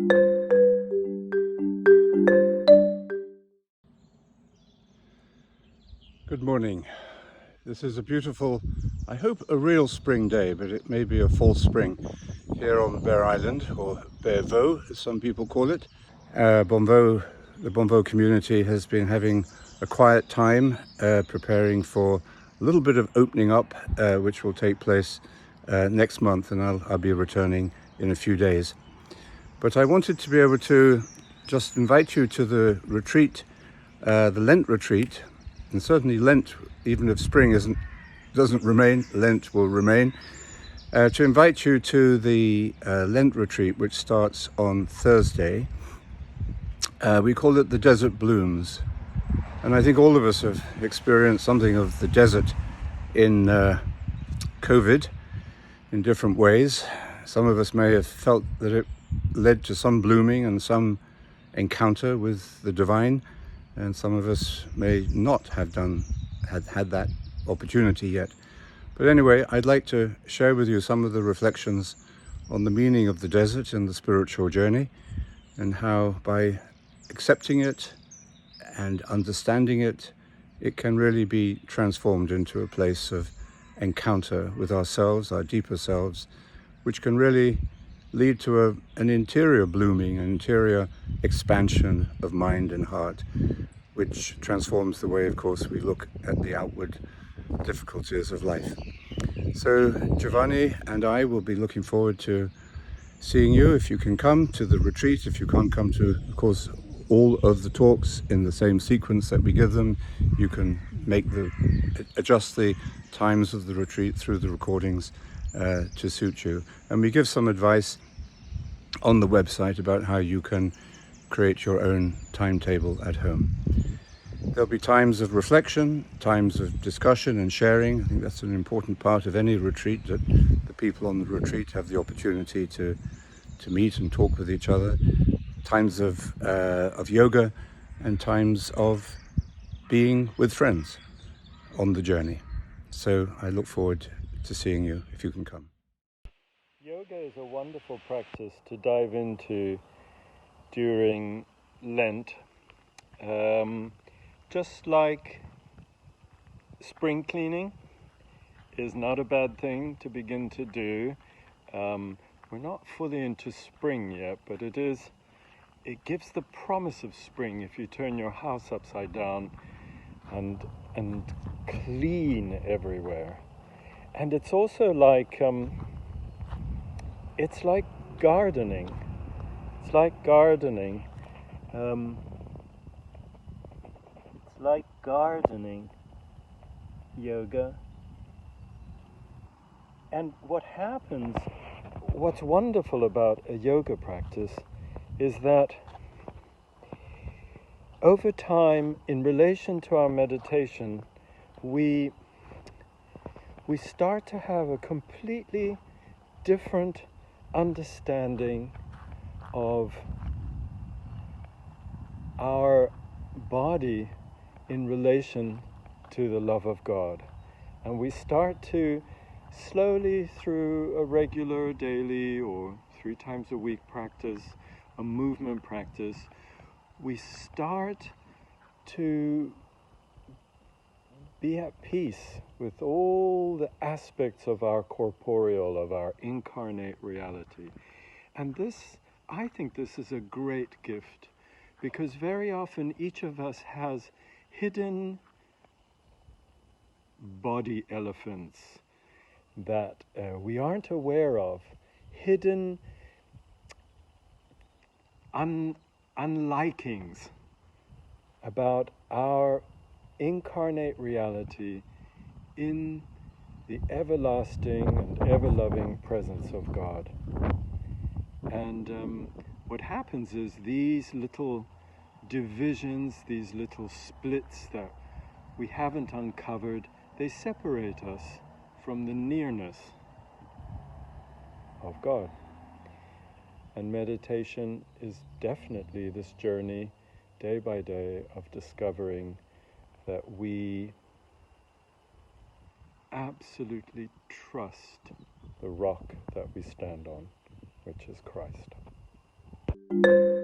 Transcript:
Good morning. This is a beautiful, I hope a real spring day, but it may be a false spring here on Bear Island, or Bear Vaux as some people call it. The Bonvaux community has been having a quiet time preparing for a little bit of opening up which will take place next month, and I'll be returning in a few days. But I wanted to be able to just invite you to the retreat, the Lent retreat. And certainly Lent, even if spring doesn't remain, Lent will remain. To invite you to the Lent retreat, which starts on Thursday. We call it the Desert Blooms. And I think all of us have experienced something of the desert in COVID in different ways. Some of us may have felt that it led to some blooming and some encounter with the divine. And some of us may not have had that opportunity yet. But anyway, I'd like to share with you some of the reflections on the meaning of the desert and the spiritual journey, and how by accepting it and understanding it, it can really be transformed into a place of encounter with ourselves, our deeper selves, which can really lead to an interior blooming, an interior expansion of mind and heart, which transforms the way, of course, we look at the outward difficulties of life. So Giovanni and I will be looking forward to seeing you if you can come to the retreat. If you can't come to, of course, all of the talks in the same sequence that we give them, you can adjust the times of the retreat through the recordings to suit you. And we give some advice on the website about how you can create your own timetable at home. There'll be times of reflection, times of discussion and sharing. I think that's an important part of any retreat, that the people on the retreat have the opportunity to meet and talk with each other. Times of yoga, and times of being with friends on the journey. So I look forward to seeing you if you can come. Yoga is a wonderful practice to dive into during Lent. Just like spring cleaning is not a bad thing to begin to do. We're not fully into spring yet, but it gives the promise of spring if you turn your house upside down and clean everywhere. And it's also like it's like gardening. It's like gardening. It's like gardening yoga. And what's wonderful about a yoga practice is that over time, in relation to our meditation, we start to have a completely different understanding of our body in relation to the love of God. And we start to slowly, through a regular daily or 3 times a week practice, a movement practice, we start to be at peace with all the aspects of our corporeal, of our incarnate reality. And I think this is a great gift, because very often each of us has hidden body elephants that we aren't aware of, hidden unlikings about our incarnate reality in the everlasting and ever-loving presence of God. And what happens is these little divisions, these little splits that we haven't uncovered, they separate us from the nearness of God. And meditation is definitely this journey, day by day, of discovering that we absolutely trust the rock that we stand on, which is Christ. you.